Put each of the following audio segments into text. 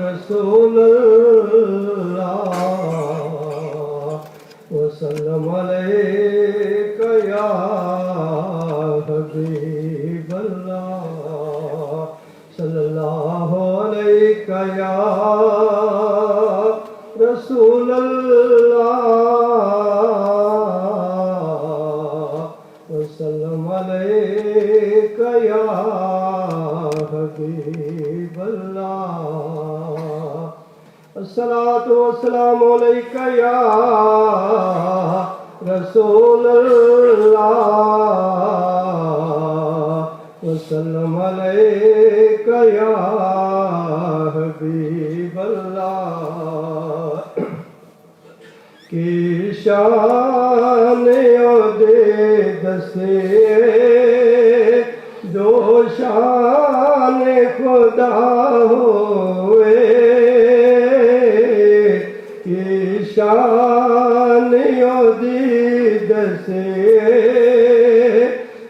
رسول اللہ وسلم علیک یا حبیب اللہ صلی اللہ علیک یا رسول اللہ وسلم علیک یا حبیب اللہ الصلاۃ والسلام علیک یا رسول اللہ وسلم علیک یا حبیب اللہ کی شان عہدے دسے جو شان خدا ہوئے کی شان عہدے سے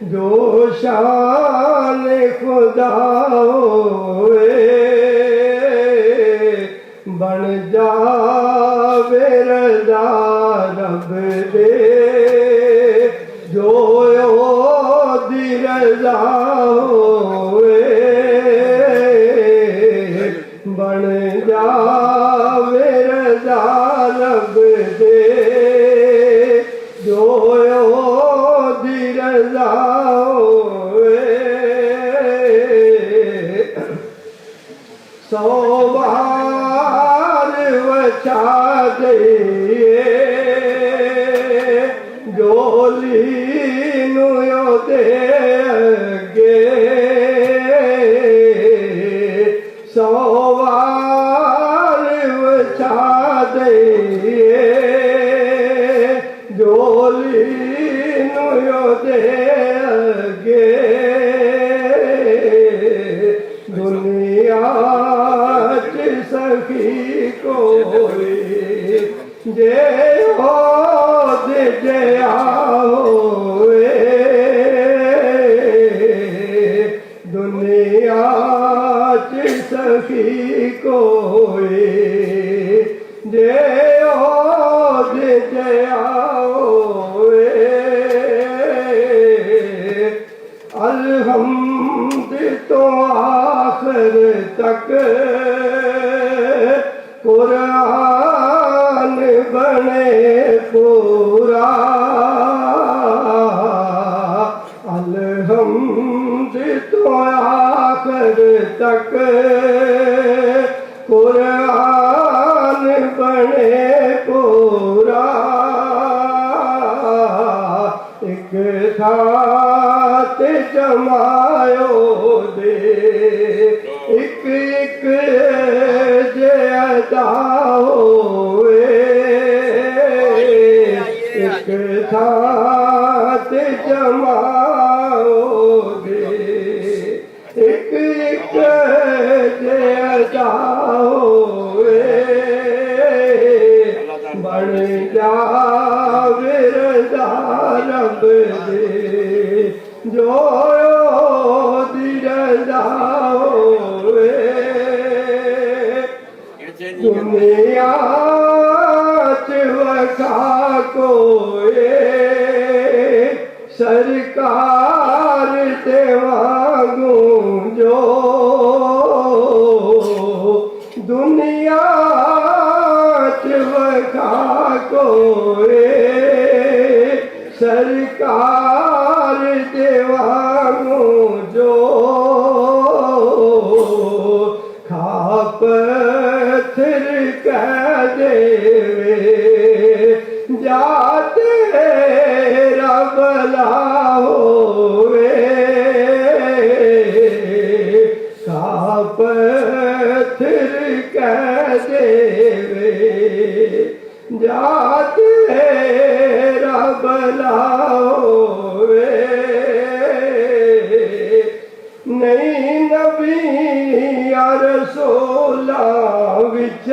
جو شان خدا ہوئے بن جاوے رضا رب دے جو عہدے رضا بن جاوے رضا رب دے جو عہدے رضا ہوئے سو بار وچا دئیے جولی نو دے اگے سو بار وچا دئیے جولی نو دے اگے دنیا چ سخی کوئی جے عہدے جیا ہوئے دنیا چ سخی کوئی جے عہدے جیا ہوئے الحمد تو آخر تک قرآن بنے پورا الحمد تو آخر تک قرآن بنے پورا ایک تھات جمایو دے ایک ایک جے ادا ہوئے ایک تھات جمایو دے ایک ایک جے ادا ہوئے بن جاوے رضا رب دے جو عہدے رضا ہوئے دنیا چ وکھا کوئے سرکار تے وانگوں جو دنیا چ وکھا کوئے سرکار تے وانگوں جو کھا پتھر کہہ دے جاتے رب لا ہوئے کھا پتھر کہہ دے جاتے رب لا ہوئے نہیں نبی یا رسولاں وچ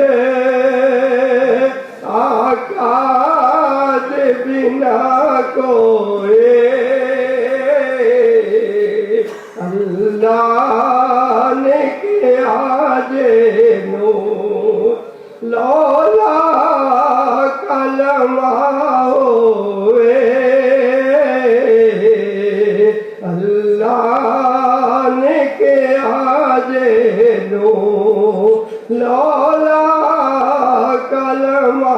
آقا دے بنا کوئی آجے نو لولا کلمہ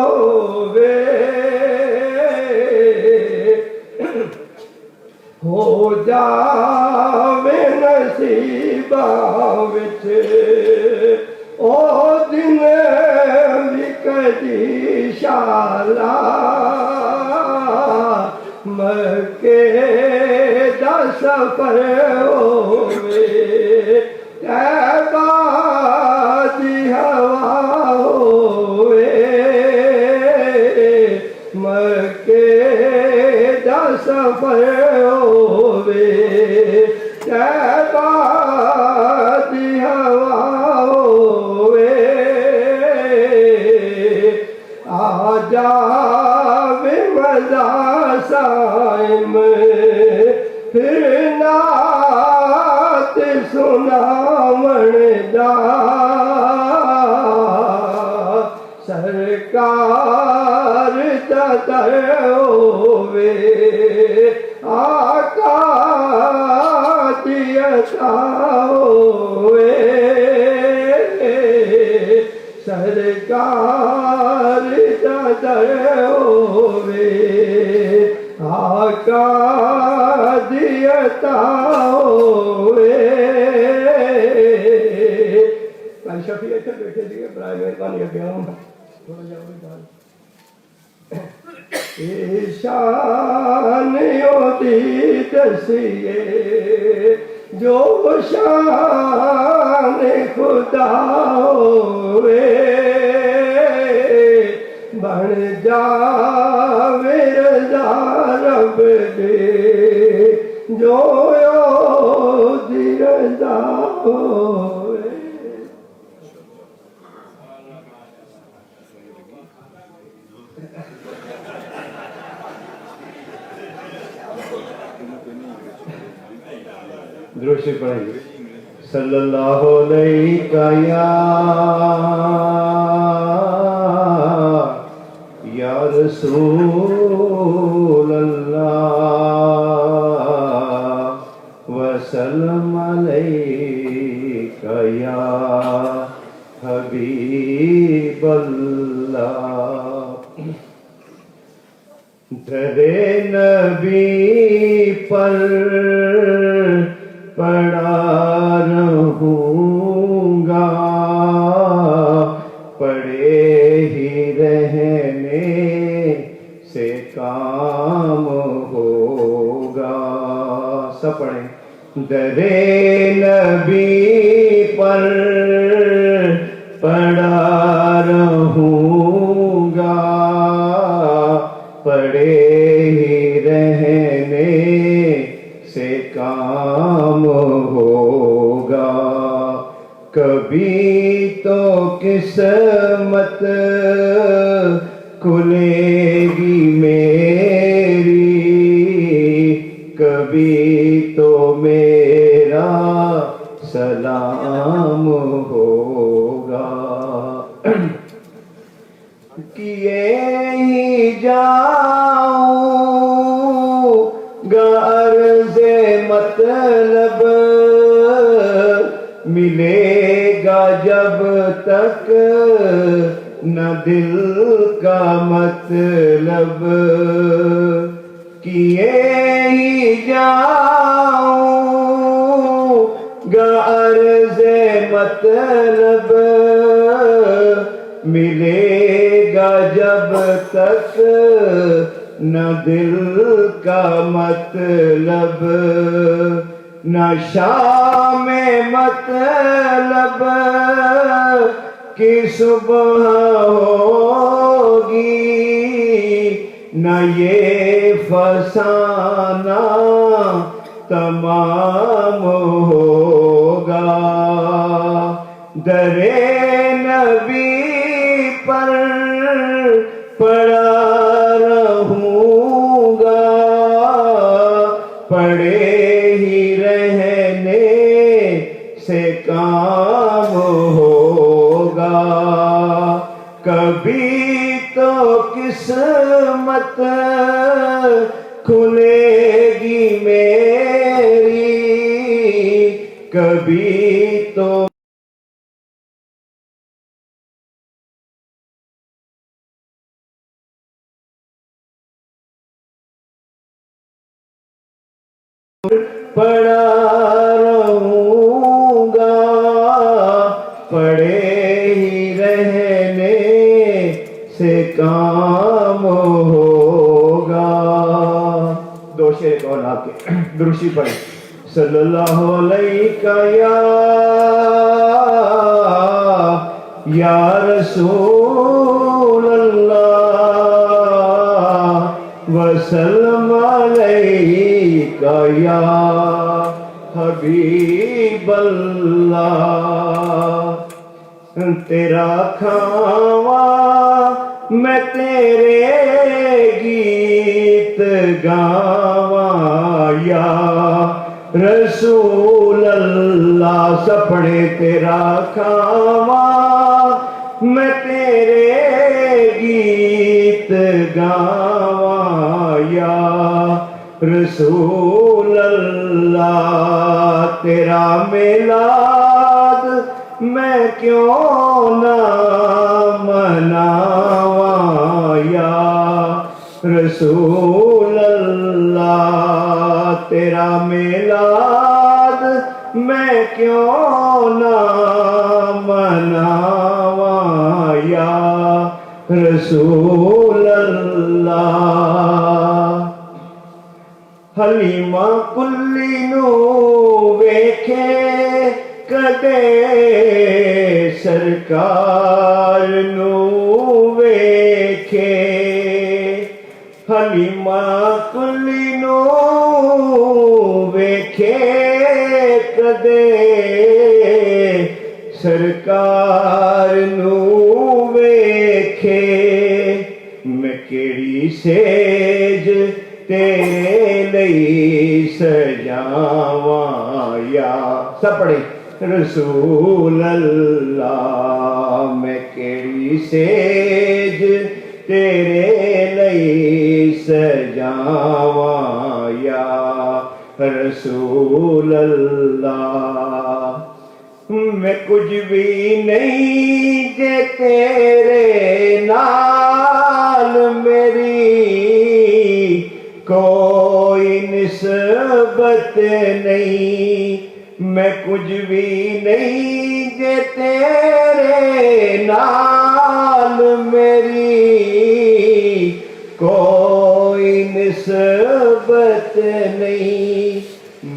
ہووے ہو جاوے نصیبہ وچ او دن بھی کدی شالا مکے دا سفر ہووے طیبہ دی ہوا ہووے مکے دا سفر ہووے طیبہ دی ہوا ہووے آ جاوے مزہ سائم پھر نعت سناون دا سرکار دا در ہووے آقا دی عطا ہووے سرکار دا در ہووے آقا دی عطا ہووے بھائی شفیع اتنے بیٹھے دیئے برائے مہربانی اگے آؤں تھوڑا جاؤ شان ہوتی دسیے جو شان خدا ہوئے بن جاوے رضا رب دے جو دی رضا ہوئے درود شریف پڑھیں صلی اللہ علیہ یا رسول اللہ وسلم علیک یا حبیب اللہ درے نبی پر پڑا رہوں گا پڑے ہی رہنے سے کام ہوگا سب پڑھیں درے نبی پر پڑا رہوں گا پڑے ہی رہنے سے کام ہوگا کبھی تو قسمت کھلے گی میری کبھی تو میرا سلام ہوگا کیے ہی جاؤں گا عرض مطلب ملے گا جب تک نہ دل کا مطلب کیے ہی جاؤں گا عرض مطلب ملے گا جب تک نہ دل کا مطلب نہ شام مطلب کی صبح ہوگی نہ یہ فسانہ تمام ہوگا درے نبی پر پڑا رہوں گا پڑے ہی رہنے سے کام ہوگا کبھی تو قسمت کھلے گی میری کبھی تو پڑا رہوں گا، پڑے ہی رہنے سے کام ہوگا. دو شعر کون آپ کے درشی پڑھیں. صلی اللہ علیہ یا رسول اللہ وسلم علیک یا حبیب اللہ. تیرا کھاواں میں تیرے گیت گاواں یا رسول اللہ. سپڑے تیرا کھاواں میں تیرے گیت گاواں یا رسول اللہ. تیرا میلاد میں کیوں نہ مناواں یا رسول اللہ. تیرا میلاد میں کیوں نہ مناواں یا رسول اللہ. حلیمہ کلی نو ویکھے کدے سرکار نو ویکھے. حلیمہ کلی نو ویکھے کدے سرکار نو ویکھے. میں کیڑی سیج تیرے لئی سجاواں یا سپڑے رسول اللہ. میں کیڑی سیج تیرے لئی سجاواں یا رسول اللہ. میں کچھ بھی نہیں جے تیرے نال میری کوئی نسبت نہیں. میں کچھ بھی نہیں جے تیرے نال میری کوئی نسبت نہیں.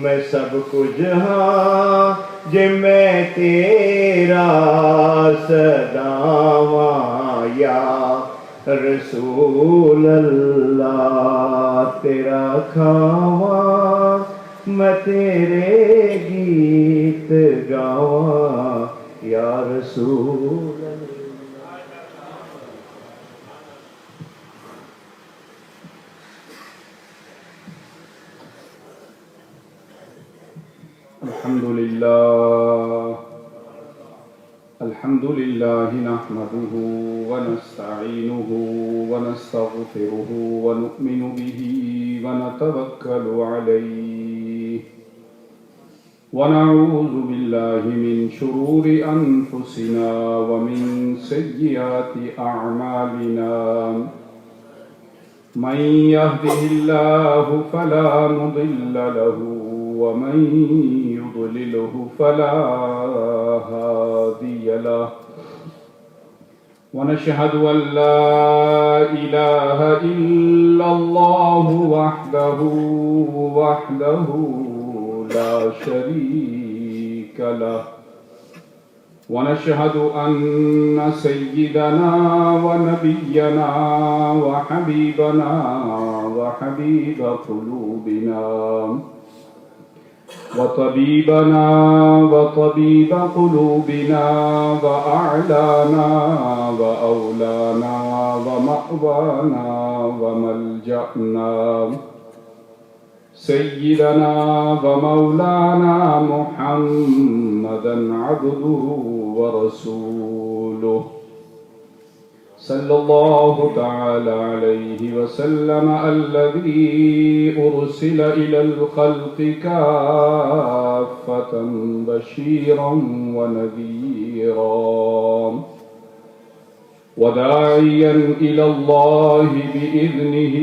میں سب کچھ ہاں جے میں تیرا صداواں یا رسول اللہ. تیرا کھاواں میں تیرے گیت گاواں یا رسول اللہ. الحمد لله نحمده ونستعينه ونستغفره ونؤمن به ونتوكل عليه ونعوذ بالله من شرور أنفسنا ومن سيئات أعمالنا. من يهده الله فلا مضل له ومن يضلله فلا هادي له. ونشهد أن لا إله إلا الله وحده لا شريك له. ونشهد أن سيدنا ونبينا وحبيبنا وحبيب قلوبنا وطبيبنا وطبيب قلوبنا وأعلانا وأولانا ومأوانا وملجأنا سيدنا ومولانا محمدا عبده ورسوله صلى الله تعالى عليه وسلم الذي أرسل إلى الخلق كافة بشيرا ونذيرا وداعيا إلى الله بإذنه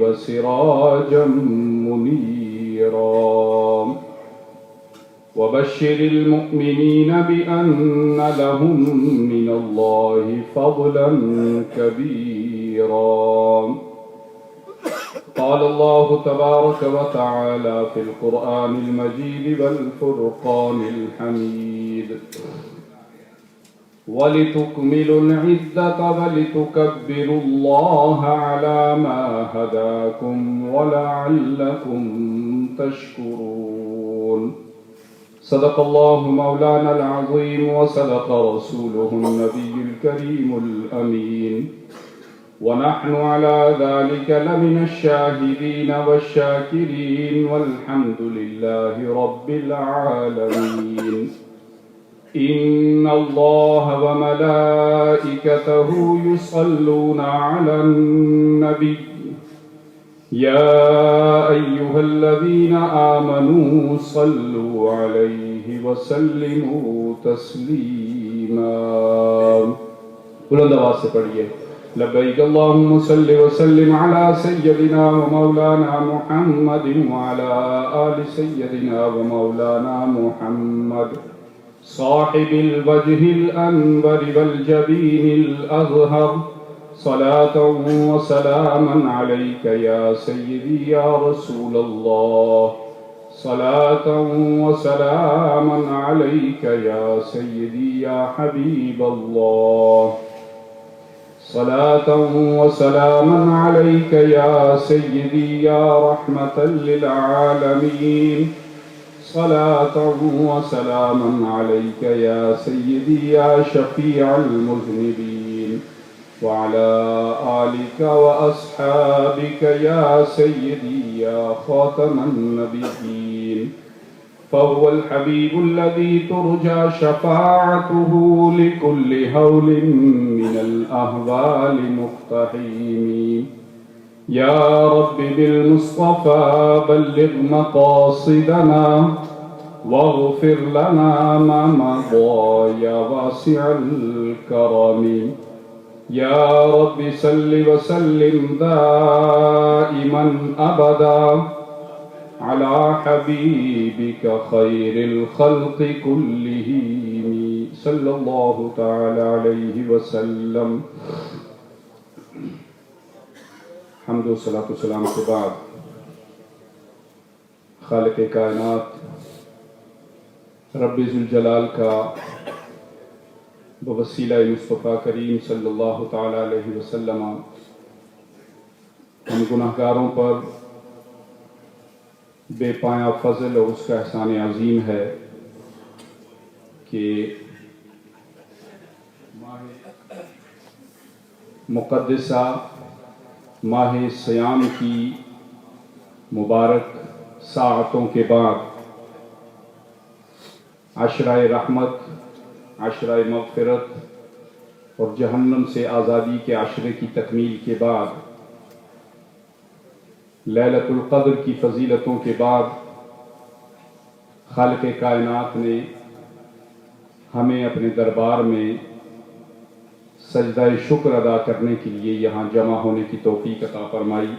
وسراجا منيرا وبشر المؤمنين بأن لهم من الله فضلا كبيرا قال الله تبارك وتعالى في القرآن المجيد والفرقان الحميد ولتكملوا العدة ولتكبروا الله على ما هداكم ولعلكم تشكرون صدق الله مولانا العظيم وصدق رسوله النبي الكريم الأمين ونحن على ذلك لمن الشاهدين والشاكرين والحمد لله رب العالمين إن الله وملائكته يصلون على النبي يا أيها الذين آمنوا صلوا عليه وسلموا تسليما بلند آواز سے پڑھیے لبيك اللهم صل وسلم على سيدنا ومولانا محمد وعلى آل سيدنا ومولانا محمد صاحب الوجه الأنور والجبين الأزهر صلاة وسلاما عليك يا سيدي يا رسول الله صلاة وسلاما عليك يا سيدي يا حبيب الله صلاة وسلاما عليك يا سيدي يا رحمة للعالمين صلاة وسلاما عليك يا سيدي يا شفيع المذنبين وعلى آلك وأصحابك يا سيدي يا خاتم النبيين فهو الحبيب الذي ترجى شفاعته لكل هول من الأهوال مقتحم يا رب بالمصطفى بلغ مقاصدنا واغفر لنا ما مضى يا واسع الكرم يا رب صل وسلم دائما أبدا على حبيبك خير الخلق كلهم صلى الله تعالى عليه وسلم حمد و صلاۃ و سلام کے بعد خالق کائنات رب ذوالجلال کا بوسیلہ مصطفیٰ کریم صلی اللہ تعالی علیہ وسلم ہم گناہگاروں پر بے پایہ فضل اور اس کا احسان عظیم ہے کہ مقدسہ ماہ سیام کی مبارک ساعتوں کے بعد عشرہ رحمت، عشرہ مغفرت اور جہنم سے آزادی کے عشرے کی تکمیل کے بعد، لیلۃ القدر کی فضیلتوں کے بعد خالق کائنات نے ہمیں اپنے دربار میں سجدہ شکر ادا کرنے کے لیے یہاں جمع ہونے کی توفیق عطا فرمائی۔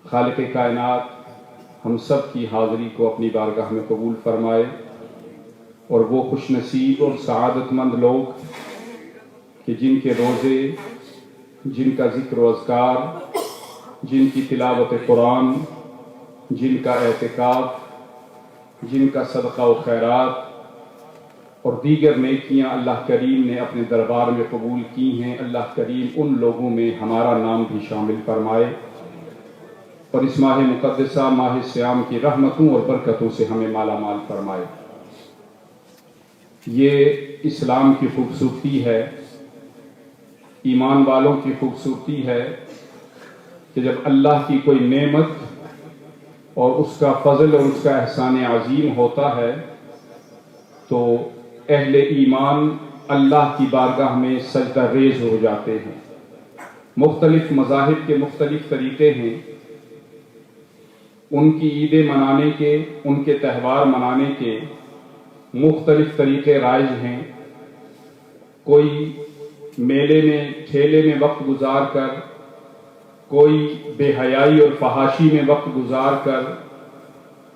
خالق کائنات ہم سب کی حاضری کو اپنی بارگاہ میں قبول فرمائے، اور وہ خوش نصیب اور سعادت مند لوگ کہ جن کے روزے، جن کا ذکر و اذکار، جن کی تلاوت قرآن، جن کا اعتکاف، جن کا صدقہ و خیرات اور دیگر نیکیاں اللہ کریم نے اپنے دربار میں قبول کی ہیں، اللہ کریم ان لوگوں میں ہمارا نام بھی شامل فرمائے، اور اس ماہ مقدسہ ماہ سیام کی رحمتوں اور برکتوں سے ہمیں مالا مال فرمائے۔ یہ اسلام کی خوبصورتی ہے، ایمان والوں کی خوبصورتی ہے کہ جب اللہ کی کوئی نعمت اور اس کا فضل اور اس کا احسان عظیم ہوتا ہے تو اہل ایمان اللہ کی بارگاہ میں سجدہ ریز ہو جاتے ہیں۔ مختلف مذاہب کے مختلف طریقے ہیں، ان کی عیدیں منانے کے، ان کے تہوار منانے کے مختلف طریقے رائج ہیں۔ کوئی میلے میں ٹھیلے میں وقت گزار کر، کوئی بے حیائی اور فحاشی میں وقت گزار کر،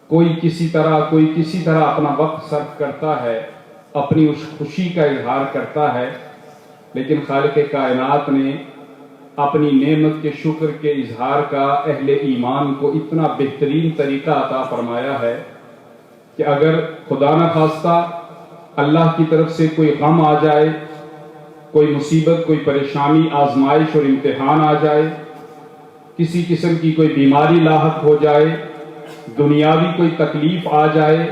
کوئی کسی طرح اپنا وقت صرف کرتا ہے، اپنی اس خوشی کا اظہار کرتا ہے۔ لیکن خالق کائنات نے اپنی نعمت کے شکر کے اظہار کا اہل ایمان کو اتنا بہترین طریقہ عطا فرمایا ہے کہ اگر خدا نخواستہ اللہ کی طرف سے کوئی غم آ جائے، کوئی مصیبت، کوئی پریشانی، آزمائش اور امتحان آ جائے، کسی قسم کی کوئی بیماری لاحق ہو جائے، دنیاوی کوئی تکلیف آ جائے،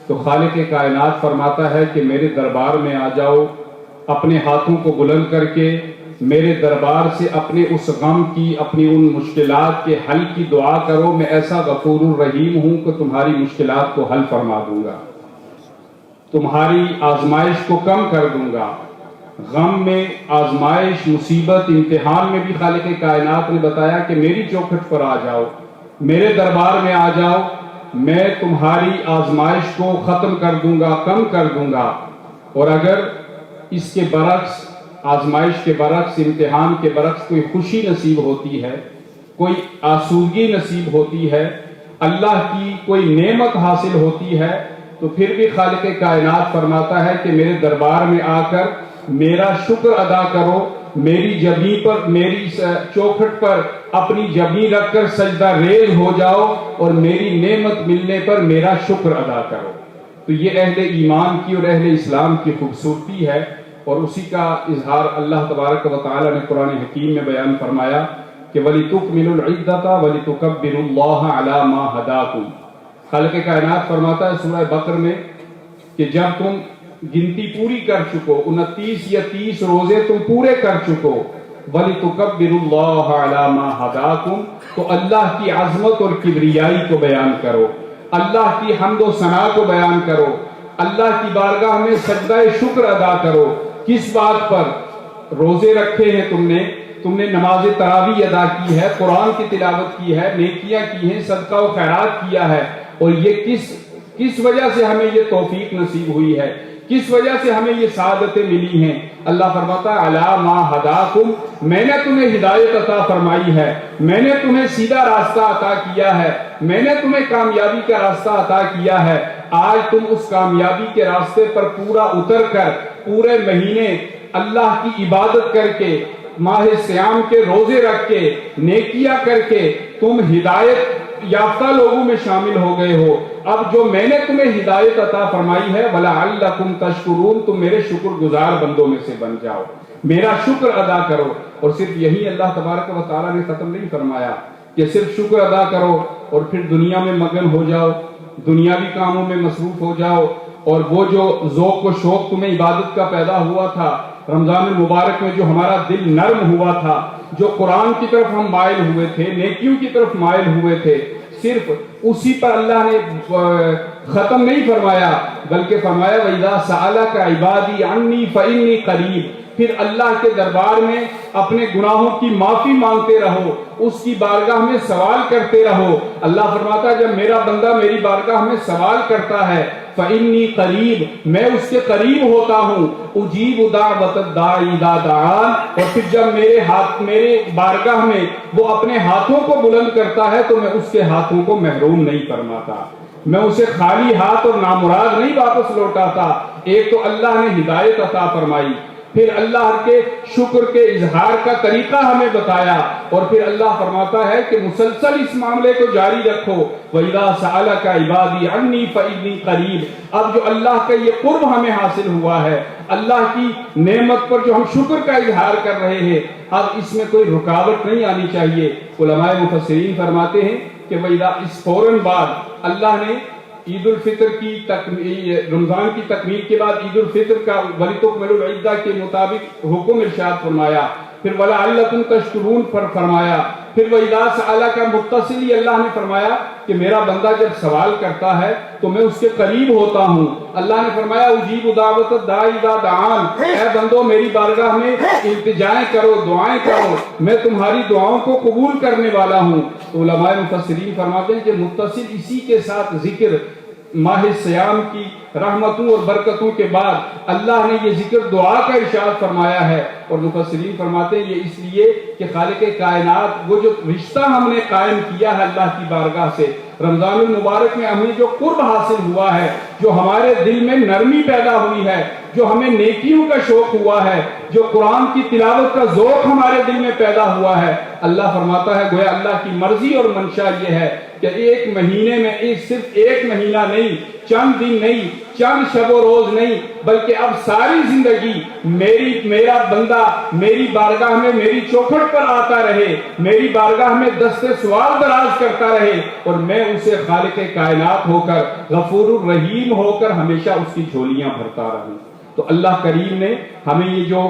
تو خالق کائنات فرماتا ہے کہ میرے دربار میں آ جاؤ، اپنے ہاتھوں کو بلند کر کے میرے دربار سے اپنے اس غم کی، اپنی ان مشکلات کے حل کی دعا کرو۔ میں ایسا غفور الرحیم ہوں کہ تمہاری مشکلات کو حل فرما دوں گا، تمہاری آزمائش کو کم کر دوں گا۔ غم میں، آزمائش، مصیبت، امتحان میں بھی خالق کائنات نے بتایا کہ میری چوکھٹ پر آ جاؤ، میرے دربار میں آ جاؤ، میں تمہاری آزمائش کو ختم کر دوں گا، کم کر دوں گا۔ اور اگر اس کے برعکس، آزمائش کے برعکس، امتحان کے برعکس کوئی خوشی نصیب ہوتی ہے، کوئی آسودگی نصیب ہوتی ہے، اللہ کی کوئی نعمت حاصل ہوتی ہے، تو پھر بھی خالق کائنات فرماتا ہے کہ میرے دربار میں آ کر میرا شکر ادا کرو، میری جبیں پر، میری چوکھٹ پر اپنی جبیں رکھ کر سجدہ ریز ہو جاؤ اور میری نعمت ملنے پر میرا شکر ادا کرو۔ تو یہ اہل ایمان کی اور اہل اسلام کی خوبصورتی ہے، اور اسی کا اظہار اللہ تبارک و تعالی نے قرآن حکیم میں بیان فرمایا کہ وَلِتُكْمِلُوا الْعِدَّةَ وَلِتُكَبِّرُوا اللَّهَ عَلَى مَا هَدَاكُمْ۔ خالق کائنات فرماتا ہے سورہ بقر میں کہ جب تم گنتی پوری کر چکو، 29 یا 30 روزے تم پورے کر چکو، وَلِتُكَبِّرُوا اللَّهَ عَلَى مَا هَدَاكُمْ، تو اللہ کی عظمت اور کبریائی کو بیان کرو، اللہ کی حمد و ثنا کو بیان کرو، اللہ کی بارگاہ میں سجدہ شکر ادا کرو۔ کس بات پر؟ روزے رکھے ہیں تم نے نماز تراویح ادا کی ہے، قرآن کی تلاوت کی ہے، نیکیاں کی ہیں، صدقہ و خیرات کیا ہے، اور یہ کس وجہ سے ہمیں یہ توفیق نصیب ہوئی ہے، کس وجہ سے ہمیں یہ سعادتیں ملی ہیں؟ اللہ فرماتا ہے عَلَى مَا هَدَاكُمْ، میں نے تمہیں ہدایت عطا فرمائی ہے، میں نے تمہیں سیدھا راستہ عطا کیا ہے، میں نے تمہیں کامیابی کا راستہ عطا کیا ہے۔ آج تم اس کامیابی کے راستے پر پورا اتر کر، پورے مہینے اللہ کی عبادت کر کے، ماہ سیام کے روزے رکھ کے، نیکیاں کر کے تم ہدایت یافتہ لوگوں میں شامل ہو گئے ہو۔ اب جو میں نے تمہیں ہدایت عطا فرمائی ہے وَلَعَلَّكُمْ تَشْكُرُونَ، تم میرے شکر گزار بندوں میں سے بن جاؤ، میرا شکر ادا کرو۔ اور صرف یہی اللہ تبارک و تعالیٰ نے ختم نہیں فرمایا کہ صرف شکر ادا کرو اور پھر دنیا میں مگن ہو جاؤ، دنیاوی کاموں میں مصروف ہو جاؤ، اور وہ جو ذوق و شوق تمہیں عبادت کا پیدا ہوا تھا، رمضان المبارک میں جو ہمارا دل نرم ہوا تھا، جو قرآن کی طرف ہم مائل ہوئے تھے، نیکیوں کی طرف مائل ہوئے تھے، صرف اسی پر اللہ نے ختم نہیں فرمایا، بلکہ فرمایا وَإِذَا سَأَلَكَ عِبَادِي عَنِّي فَإِنِّي قَرِيبٌ۔ پھر اللہ کے دربار میں اپنے گناہوں کی معافی مانگتے رہو، اس کی بارگاہ میں سوال کرتے رہو۔ اللہ فرماتا ہے جب میرا بندہ میری بارگاہ میں سوال کرتا ہے فَإِنِّي قَرِيبٌ، میں اس کے قریب ہوتا ہوں، أُجِيبُ دَعْوَةَ الدَّاعِ إِذَا دَعَانِ، اور پھر جب میرے بارگاہ میں وہ اپنے ہاتھوں کو بلند کرتا ہے تو میں اس کے ہاتھوں کو محروم نہیں فرماتا، میں اسے خالی ہاتھ اور نامراد نہیں واپس لوٹاتا۔ ایک تو اللہ نے ہدایت عطا فرمائی، پھر اللہ کے شکر کے اظہار کا طریقہ ہمیں بتایا، اور پھر اللہ فرماتا ہے کہ مسلسل اس معاملے کو جاری رکھو وَإِذَا سَأَلَكَ عِبَادِي عَنِّي فَإِنِّي قَرِيبٌ۔ اب جو اللہ کا یہ قرب ہمیں حاصل ہوا ہے، اللہ کی نعمت پر جو ہم شکر کا اظہار کر رہے ہیں، اب اس میں کوئی رکاوٹ نہیں آنی چاہیے۔ علماء مفسرین فرماتے ہیں کہ وَإِذَا، اس فوراً بعد اللہ نے عید الفطر کی رمضان کی تکمیل کے بعد عید الفطر کا وَلِتُكْمِلُوا الْعِدَّةَ کے مطابق حکم ارشاد فرمایا، پھر وَلَعَلَّكُمْ تَشْكُرُونَ پر فرمایا، پھر وَإِذَا سَأَلَكَ متصل ہی اللہ نے فرمایا کہ میرا بندہ جب سوال کرتا ہے تو میں اس کے قریب ہوتا ہوں. اللہ نے فرمایا اجیب دعوت الداعی اذا دعان، اے بندو میری بارگاہ میں التجائیں کرو، دعائیں کرو، میں تمہاری دعاؤں کو قبول کرنے والا ہوں. تو علماء مفسرین فرماتے ہیں کہ متصل اسی کے ساتھ ذکر ماہ سیام کی رحمتوں اور برکتوں کے بعد اللہ نے یہ ذکر دعا کا ارشاد فرمایا ہے. اور مفسرین فرماتے ہیں یہ اس لیے کہ خالق کائنات وہ جو رشتہ ہم نے قائم کیا ہے اللہ کی بارگاہ سے، رمضان المبارک میں ہمیں جو قرب حاصل ہوا ہے، جو ہمارے دل میں نرمی پیدا ہوئی ہے، جو ہمیں نیکیوں کا شوق ہوا ہے، جو قرآن کی تلاوت کا ذوق ہمارے دل میں پیدا ہوا ہے، اللہ فرماتا ہے گویا اللہ کی مرضی اور منشا یہ ہے کہ ایک مہینے میں صرف ایک مہینہ نہیں، چند دن نہیں، چند شب و روز نہیں، بلکہ اب ساری زندگی میرا بندہ میری بارگاہ میں میری چوکھٹ پر آتا رہے، میری بارگاہ میں دست سوال دراز کرتا رہے، اور میں اسے خالق کائنات ہو کر غفور الرحیم ہو کر ہمیشہ اس کی جھولیاں بھرتا رہوں. تو اللہ کریم نے ہمیں یہ جو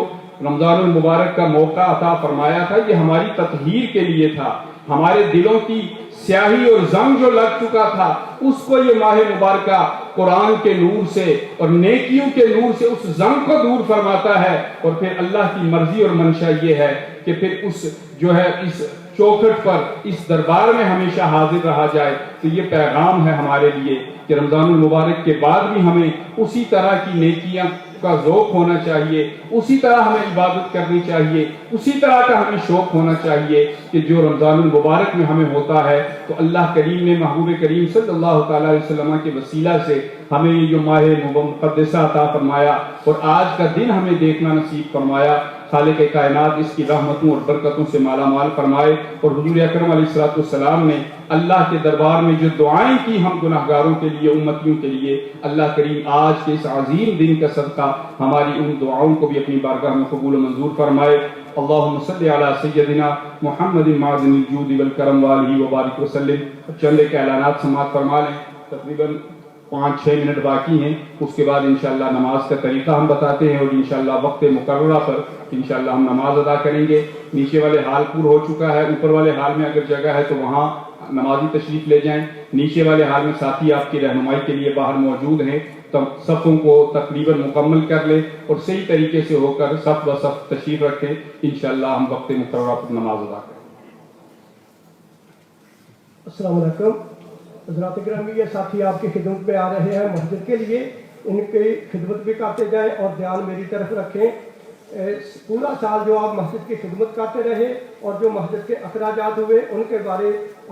رمضان المبارک کا موقع عطا فرمایا تھا یہ ہماری تطہیر کے لیے تھا. ہمارے دلوں کی سیاہی اور زنگ جو لگ چکا تھا اس کو یہ ماہ مبارکہ قرآن کے نور سے اور نیکیوں کے نور سے اس زنگ کو دور فرماتا ہے. اور پھر اللہ کی مرضی اور منشا یہ ہے کہ پھر اس جو ہے اس چوکھٹ پر اس دربار میں ہمیشہ حاضر رہا جائے. تو یہ پیغام ہے ہمارے لیے کہ رمضان المبارک کے بعد بھی ہمیں اسی طرح کی نیکیاں کا ذوق ہونا چاہیے، اسی طرح ہمیں عبادت کرنی چاہیے، اسی طرح کا ہمیں شوق ہونا چاہیے کہ جو رمضان المبارک میں ہمیں ہوتا ہے. تو اللہ کریم نے محبوب کریم صلی اللہ تعالیٰ علیہ وسلم کے وسیلہ سے ہمیں یہ جو ماہ مقدسہ عطا فرمایا اور آج کا دن ہمیں دیکھنا نصیب فرمایا. خالق کائنات اس کی رحمتوں اور برکتوں سے مالا مال فرمائے. اور حضور اکرم علیہ السلام نے اللہ کے دربار میں جو دعائیں کی ہم گناہگاروں کے لیے، امتیوں کے لیے، اللہ کریم آج کے اس عظیم دن کا صدقہ ہماری ان دعاؤں کو بھی اپنی بارگاہ میں قبول و منظور فرمائے. اللہم صلی علی سیدنا محمد معدن الجود والکرم والہ وبارک وسلم. چند ایک اعلانات سماعت فرما لیں، تقریباً 5-6 منٹ باقی ہیں. اس کے بعد انشاءاللہ نماز کا طریقہ ہم بتاتے ہیں اور انشاءاللہ وقت مقررہ پر انشاءاللہ ہم نماز ادا کریں گے. نیچے والے حال پور ہو چکا ہے، اوپر والے حال میں اگر جگہ ہے تو وہاں نمازی تشریف لے جائیں. نیچے والے حال میں ساتھی آپ کی رہنمائی کے لیے باہر موجود ہیں. تو صفوں کو تقریباً مکمل کر لیں اور صحیح طریقے سے ہو کر صف و صف تشریف رکھیں. انشاءاللہ ہم وقت مقررہ پر نماز ادا کریں. السلام علیکم حضرات گرامی، یہ ساتھی آپ کی خدمت پہ آ رہے ہیں مسجد کے لیے، ان کی خدمت بھی کرتے جائیں اور دھیان میری طرف رکھیں. پورا سال جو آپ مسجد کی خدمت کرتے رہے اور جو مسجد کے اخراجات ہوئے ان کے بارے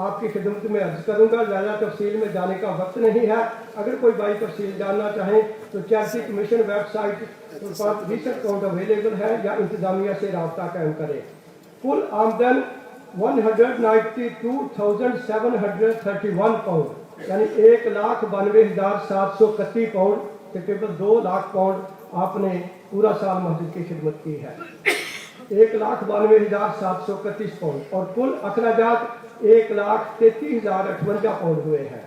آپ کی خدمت میں عرض کروں گا. زیادہ تفصیل میں جانے کا وقت نہیں ہے. اگر کوئی بھائی تفصیل جاننا چاہیں تو چیریٹی کمیشن ویب سائٹ پر ریسرچ اکاؤنٹ اویلیبل ہے یا انتظامیہ سے رابطہ قائم کریں. کل آمدن 192,731 پاؤنڈ یعنی 1,92,731 پاؤنڈ، تقریباً 2 لاکھ پاؤنڈ آپ نے پورا سال مسجد کی خدمت کی ہے. 1,92,731 پاؤنڈ اور کل اخراجات 1,33,058 پاؤنڈ ہوئے ہیں.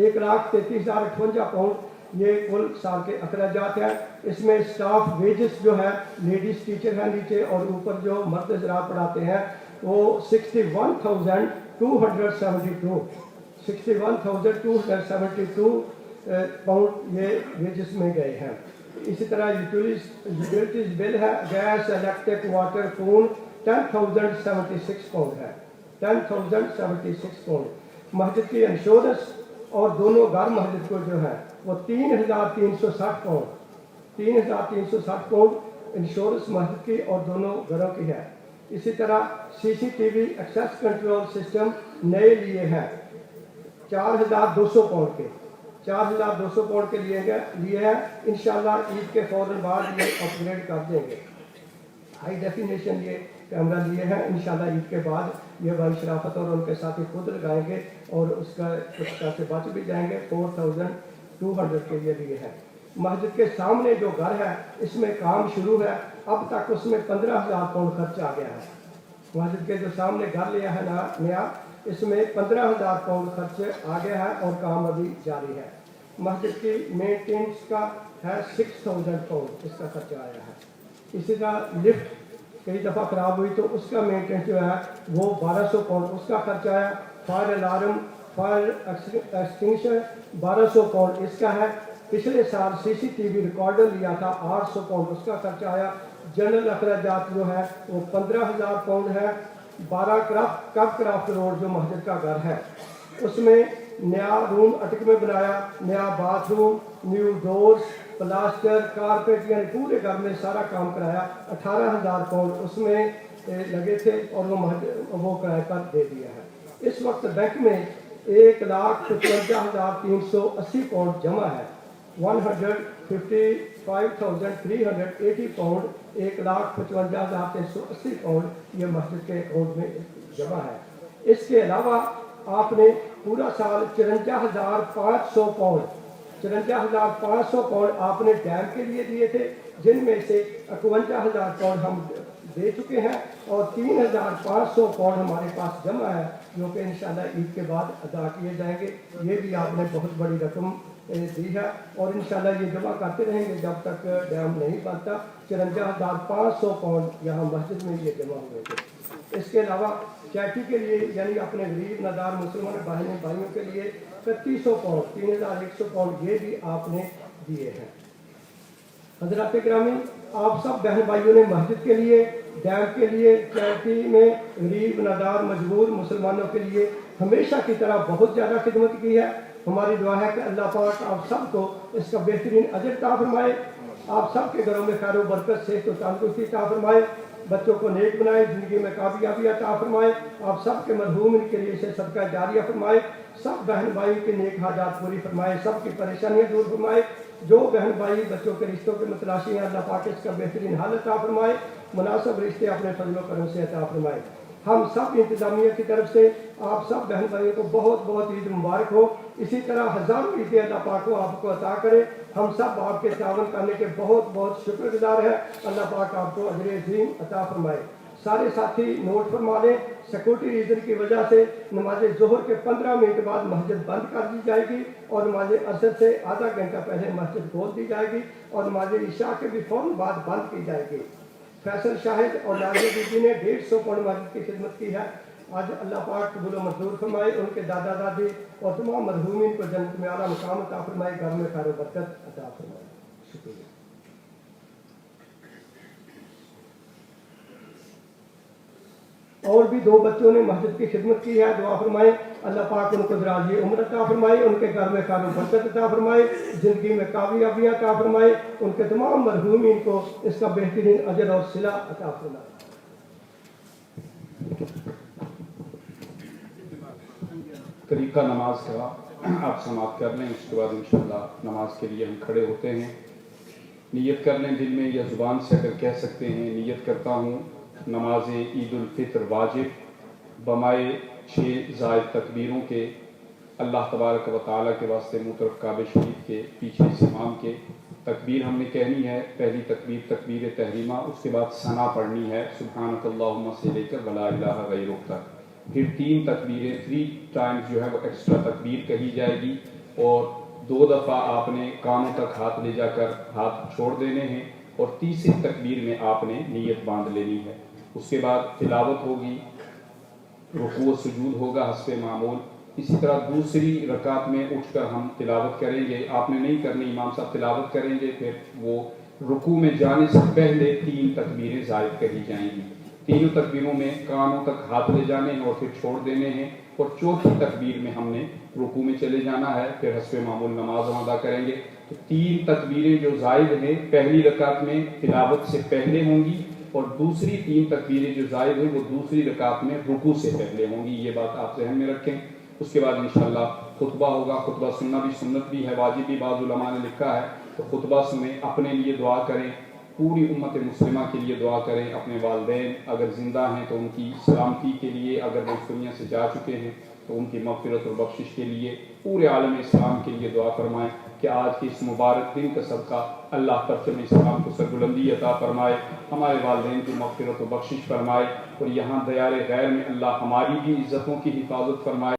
1,33,058 پاؤنڈ یہ کل سال کے اخراجات ہیں. اس میں سٹاف ویجز جو ہے لیڈیز ٹیچر ہیں نیچے اور اوپر جو مرد حضرات پڑھاتے ہیں وہ 61,272 پاؤنڈ یہ ویجز میں گئے ہیں. اسی طرح یوٹیلیٹیز بل ہے، gas, electric, water, phone 10,076 pound ہے. 10,076 پاؤنڈ. مسجد کی انشورنس اور دونوں گھر مسجد کو جو ہے وہ 3,360 پاؤنڈ 3,360 پاؤنڈ انشورنس مسجد کی اور دونوں گھروں کی ہے. اسی طرح CCTV ایکسیس کنٹرول سسٹم نئے لیے ہیں 4,200 پاؤنڈ کے 4,200 پاؤنڈ کے لیے ہیں. انشاءاللہ عید کے فوراً بعد یہ اپ گریڈ کر دیں گے. ہائی ڈیفینیشن یہ کیمرہ لیے ہیں. انشاءاللہ عید کے بعد یہ بھائی شرافت اور ان کے ساتھی خود لگائیں گے اور اس کا کچھ پیسے بچ بھی جائیں گے. 4,200 کے لیے ہیں. مسجد کے سامنے جو گھر ہے اس میں کام شروع ہے. اب تک اس میں 15,000 پاؤنڈ خرچ آ گیا ہے. مسجد کے جو سامنے گھر لیا ہے نیا اس میں 15,000 پاؤنڈ خرچ آ گیا ہے اور کام ابھی جاری ہے. مسجد کی مینٹیننس کا ہے 6,000 پاؤنڈ اس کا خرچہ آیا ہے. اسی طرح لفٹ کئی دفعہ خراب ہوئی تو اس کا مینٹیننس جو ہے وہ 1200 پاؤنڈ اس کا خرچ آیا. فائر الارم فائر ایکسٹنگشر 1200 پاؤنڈ اس کا ہے. پچھلے سال CCTV ریکارڈر لیا تھا 800 پاؤنڈ اس کا خرچ آیا. جنرل اخراجات جو ہے وہ 15,000 پاؤنڈ ہے. 12 کب کرافٹ روڈ جو مسجد کا گھر ہے اس میں نیا روم اٹک میں بنایا, نیا bath room, new doors, plaster, carpet, یعنی پورے گھر میں سارا کام کرایا. 18,000 پاؤنڈ اس میں لگے تھے اور وہ کرائے پر دے دیا ہے. اس وقت بینک میں 1,55,380 پاؤنڈ جمع ہے. 155,380 پاؤنڈ 1,55,380 پاؤنڈ یہ مسجد کے اکاؤنٹ میں جمع ہے. اس کے علاوہ آپ نے پورا سال 54,500 پاؤنڈ آپ نے ڈیم کے لیے دیے تھے, جن میں سے 51,000 پاؤنڈ ہم دے چکے ہیں اور 3,500 پاؤنڈ ہمارے پاس جمع ہے جو کہ انشاءاللہ عید کے بعد ادا کیے جائیں گے. یہ بھی آپ نے بہت بڑی رقم دی ہے اور انشاءاللہ یہ جمع کرتے رہیں گے جب تک ڈیم نہیں بنتا. 54,500 پاؤنڈ یہاں مسجد میں یہ جمع ہوئے تھے. اس کے علاوہ چیٹی کے لیے یعنی اپنے غریب نادار مسلمان بھائیوں کے لیے 3100 پاؤنڈ 3,100 پاؤنڈ یہ بھی آپ نے دیے ہیں. حضرات گرامی, آپ سب بہن بھائیوں نے مسجد کے لیے, ڈیم کے لیے, چیٹی میں غریب نادار مجبور مسلمانوں کے لیے ہمیشہ کی طرح بہت زیادہ خدمت کی ہے. ہماری دعا ہے کہ اللہ پاک آپ سب کو اس کا بہترین اجر عطا فرمائے, آپ سب کے گھروں میں خیر و برکت, صحت و تندرستی عطا فرمائے, بچوں کو نیک بنائے, زندگی میں کامیابی عطا فرمائے, آپ سب کے مرحومین کے لیے اسے صدقہ جاریہ فرمائے, سب بہن بھائیوں کے نیک حاجات پوری فرمائے, سب کی پریشانیاں دور فرمائے. جو بہن بھائی بچوں کے رشتوں کے متلاشی ہیں اللہ پاک اس کا بہترین حل عطا فرمائے, مناسب رشتے اپنے فضل و کرم سے عطا فرمائے. ہم سب انتظامیہ کی طرف سے آپ سب بہن بھائیوں کو بہت بہت عید مبارک ہو. اسی طرح ہزاروں عیدیں اللہ پاک کو آپ کو عطا کرے. ہم سب آپ کے تعاون کرنے کے بہت بہت شکر گزار ہیں. اللہ پاک آپ کو اجر عظیم عطا فرمائے. سارے ساتھی نوٹ فرما لیں, سیکورٹی ریزن کی وجہ سے نماز ظہر کے 15 منٹ بعد مسجد بند کر دی جائے گی اور نماز عصر سے آدھا گھنٹہ پہلے مسجد کھول دی جائے گی اور نماز عشاء کے بھی فوراً بعد بند کی جائے گی. فیصل شاہد اور نازیہ بی بی نے 150 پاؤنڈ مسجد کی خدمت کی ہے. آج اللہ پاک قبول و منظور فرمائے, ان کے دادا دادی اور تمام مرحومین کو جنت میں اعلیٰ مقام عطا فرمائے, گھر میں خیر و برکت عطا فرمائے. شکریہ. اور بھی 2 بچوں نے مسجد کی خدمت کی ہے, دعا فرمائے اللہ پاک ان کو دراز عمر عطا فرمائے, ان کے گھر میں خیر و برکت عطا فرمائے, زندگی میں کامیابیاں عطا فرمائے, ان کے تمام مرحومین کو اس کا بہترین اجر اور صلہ عطا فرمائے. طریقہ نماز کا آپ سماعت کر لیں, اس کے بعد انشاءاللہ نماز کے لیے ہم کھڑے ہوتے ہیں. نیت کر لیں دل میں یا زبان سے اگر کہہ سکتے ہیں. نیت کرتا ہوں نماز عید الفطر واجب بمائے 6 زائد تکبیروں کے, اللہ تبارک و تعالیٰ کے واسطے منہ طرف کعبہ شریف کے پیچھے امام کے. تکبیر ہم نے کہنی ہے, پہلی تکبیر تکبیر تحریمہ, اس کے بعد ثنا پڑھنی ہے سبحانک اللہم سے لے کر ولا الہ غیرک تک. پھر 3 تکبیریں 3 ٹائمز جو ہے وہ ایکسٹرا تکبیر کہی جائے گی اور 2 دفعہ آپ نے کانوں تک ہاتھ لے جا کر ہاتھ چھوڑ دینے ہیں اور تیسری تکبیر میں آپ نے نیت باندھ لینی ہے. اس کے بعد تلاوت ہوگی, رکوع و سجود ہوگا حسب معمول. اسی طرح دوسری رکعت میں اٹھ کر ہم تلاوت کریں گے, آپ نے نہیں کرنی, امام صاحب تلاوت کریں گے, پھر وہ رکوع میں جانے سے پہلے 3 تکبیریں زائد کہی جائیں گی. تینوں تکبیروں میں کانوں تک ہاتھ لے جانے ہیں اور پھر چھوڑ دینے ہیں اور چوتھی تکبیر میں ہم نے رکوع میں چلے جانا ہے, پھر حسب معمول نماز ادا کریں گے. تو 3 تکبیریں جو زائد ہیں پہلی رکعت میں تلاوت سے پہلے ہوں گی اور دوسری 3 تکبیریں جو زائد ہیں وہ دوسری رکعت میں رکوع سے پہلے ہوں گی. یہ بات آپ ذہن میں رکھیں. اس کے بعد انشاءاللہ خطبہ ہوگا. خطبہ سننا بھی سنت بھی ہے, واجب بھی بعض علماء نے لکھا ہے. تو خطبہ سنیں, اپنے لیے دعا کریں, پوری امت مسلمہ کے لیے دعا کریں, اپنے والدین اگر زندہ ہیں تو ان کی سلامتی کے لیے, اگر وہ اس دنیا سے جا چکے ہیں تو ان کی مغفرت اور بخشش کے لیے, پورے عالم اسلام کے لیے دعا فرمائیں کہ آج کے اس مبارک دن کا صدقہ اللہ پرچم اسلام کو سربلندی عطا فرمائے, ہمارے والدین کی مغفرت و بخشش فرمائے اور یہاں دیار غیر میں اللہ ہماری بھی عزتوں کی حفاظت فرمائے.